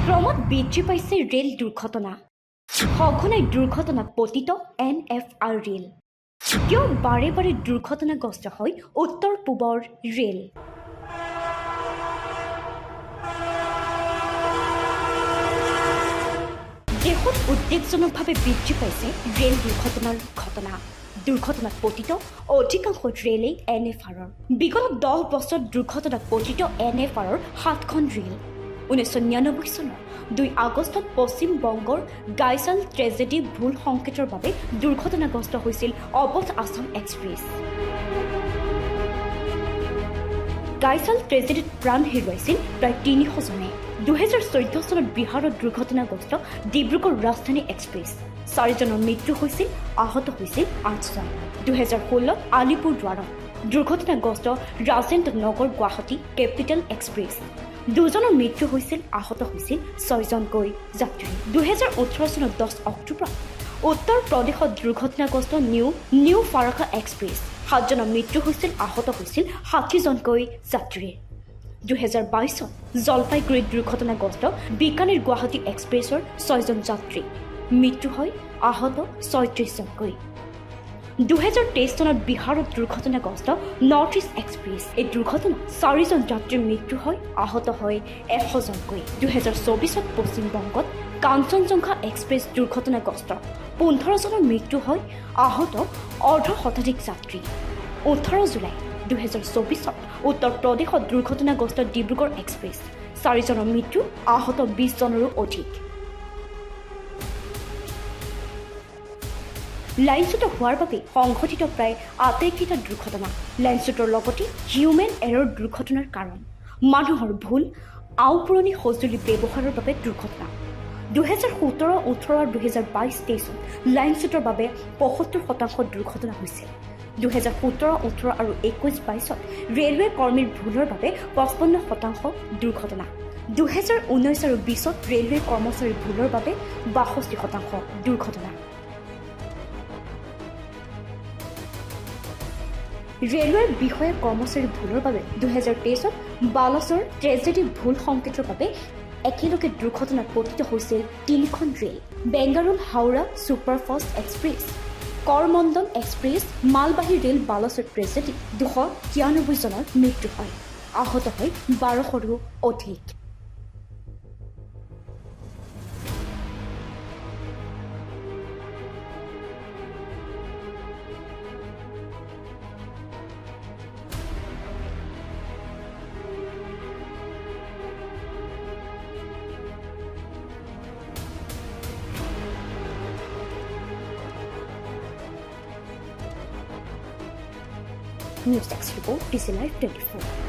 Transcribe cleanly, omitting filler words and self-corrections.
ক্ৰমত বৃদ্ধি পাইছে ৰেল দুৰ্ঘটনা সঘনাই দুৰ্ঘটনাত পতিত NFR ৰেল কিয় বাৰে বাৰে দুৰ্ঘটনাগ্ৰস্ত হয় উত্তৰ পূবৰ ৰেল দেশত উদ্বেগজনকভাৱে বৃদ্ধি পাইছে ৰেল দুৰ্ঘটনাৰ ঘটনা দুৰ্ঘটনাত পতিত অধিকাংশ ৰেলেই NFRৰ বিগত 10 বছৰত দুৰ্ঘটনাত পতিত NFRৰ 7খন ৰেল 1999 চনৰ 2 আগষ্টত পশ্চিম বংগৰ গাইছাল ট্ৰেজেডি ভুল সংকেতৰ বাবে দুৰ্ঘটনাগ্ৰস্ত হৈছিল অৱধ আছাম এক্সপ্ৰেছ গাইছাল ট্ৰেজেডিত প্ৰাণ হেৰুৱাইছিল প্ৰায় 300 জনে 2014 চনত বিহাৰত দুৰ্ঘটনাগ্ৰস্ত ডিব্ৰুগড় ৰাজধানী এক্সপ্ৰেছ 4 জনৰ মৃত্যু হৈছিল আহত হৈছিল 8 জন 2016 আলিপুৰদ্বাৰত দুৰ্ঘটনাগ্ৰস্ত ৰাজেন্দ্ৰ নগৰ গুৱাহাটী কেপিটেল এক্সপ্ৰেছ 2 জনৰ মৃত্যু হৈছিল আহত হৈছিল 6 জনকৈ যাত্ৰী 2018 চনৰ 10 অক্টোবৰ উত্তৰ প্ৰদেশত দুৰ্ঘটনাগ্ৰস্ত নিউ ফাৰাকা এক্সপ্ৰেছ 7 জনৰ মৃত্যু হৈছিল আহত হৈছিল 60 জনকৈ যাত্ৰী 2022 চনত জলপাইগুৰিত দুৰ্ঘটনাগ্ৰস্ত বিকানেৰ গুৱাহাটী এক্সপ্ৰেছৰ 6 জন যাত্ৰী মৃত্যু হয় আহত 36 জনকৈ 2023 চনত বিহাৰত দুৰ্ঘটনাগ্ৰস্ত নৰ্থ ইষ্ট এক্সপ্ৰেছ এই দুৰ্ঘটনাত 4 জন যাত্ৰীৰ মৃত্যু হয় আহত হয় 100 জনকৈ 2024 পশ্চিমবংগত কাঞ্চনজংঘা এক্সপ্ৰেছ দুৰ্ঘটনাগ্ৰস্ত 15 জনৰ মৃত্যু হয় আহত অৰ্ধ শতাধিক যাত্ৰী 18 জুলাই 2024 উত্তৰ প্ৰদেশত দুৰ্ঘটনাগ্ৰস্ত ডিব্ৰুগড় এক্সপ্ৰেছ 4 জনৰ মৃত্যু আহত 20 জনৰো অধিক লাইনচ্যুত হোৱাৰ বাবে সংঘটিত প্ৰায় আটাইকেইটা দুৰ্ঘটনা লাইনচ্যুতৰ লগতে হিউমেন এৰৰ দুৰ্ঘটনাৰ কাৰণ মানুহৰ ভুল আওপুৰণি সঁজুলি ব্যৱহাৰৰ বাবে দুৰ্ঘটনা 2017-18 আৰু 2022-23 লাইনচ্যুতৰ বাবে 75% দুৰ্ঘটনা হৈছিল 2017-18 আৰু 21-22 ৰেলৱে কৰ্মীৰ ভুলৰ বাবে 55% দুৰ্ঘটনা 2019 আৰু 20 ৰেলৱে কৰ্মচাৰীৰ ভুলৰ বাবে 62% দুৰ্ঘটনা ৰেলৱেৰ বিষয়া কৰ্মচাৰীৰ ভুলৰ বাবে 2023 বালাসৰ ট্ৰেজেডি ভুল সংকেতৰ বাবে একেলগে দুৰ্ঘটনাত পতিত হৈছিল 3খন ৰেল Bengaluru Howrah superfast express Coromandel express মালবাহী ৰেল বালাসৰ ট্ৰেজেডি 293 জনৰ মৃত্যু হয় আহত হয় 1200ৰো অধিক News Desk Report, DC Live 24.